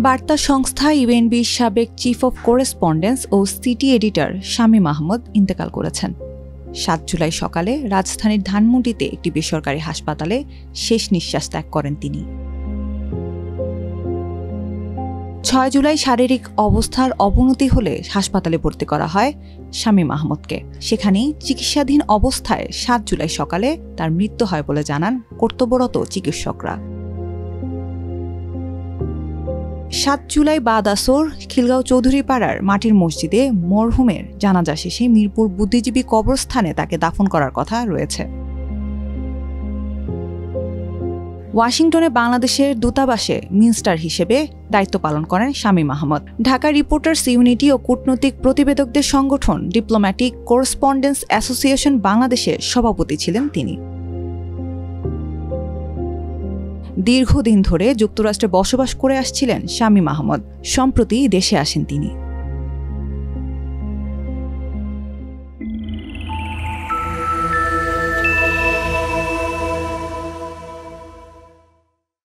বার্তা সংস্থা ইউএনবির সাবেক চিফ অব করেসপন্ডেন্স ও সিটি এডিটর শামীম আহমদ ইন্তেকাল করেছেন। ৭ জুলাই সকালে রাজধানীর ধানমন্ডিতে একটি বেসরকারি হাসপাতালে শেষ নিঃশ্বাস ত্যাগ করেন তিনি। ৬ জুলাই শারীরিক অবস্থার অবনতি হলে হাসপাতালে ভর্তি করা হয় শামীম আহমদকে। সেখানেই চিকিৎসাধীন অবস্থায় ৭ জুলাই সকালে তার মৃত্যু হয় বলে জানান কর্তব্যরত চিকিৎসকরা। ৭ জুলাই বাদ আসর খিলগাঁও চৌধুরীপাড়ার মাটির মসজিদে মরহুমের জানাজা শেষে মিরপুর বুদ্ধিজীবী কবরস্থানে তাকে দাফন করার কথা রয়েছে। ওয়াশিংটনে বাংলাদেশের দূতাবাসে মিনিস্টার হিসেবে দায়িত্ব পালন করেন শামীম আহমদ। ঢাকা রিপোর্টার্স ইউনিটি ও কূটনৈতিক প্রতিবেদকদের সংগঠন ডিপ্লোম্যাটিক করেসপন্ডেন্স অ্যাসোসিয়েশন বাংলাদেশের সভাপতি ছিলেন তিনি। দীর্ঘদিন ধরে যুক্তরাষ্ট্রে বসবাস করে আসছিলেন শামীম আহমদ। সম্প্রতি দেশে আসেন তিনি।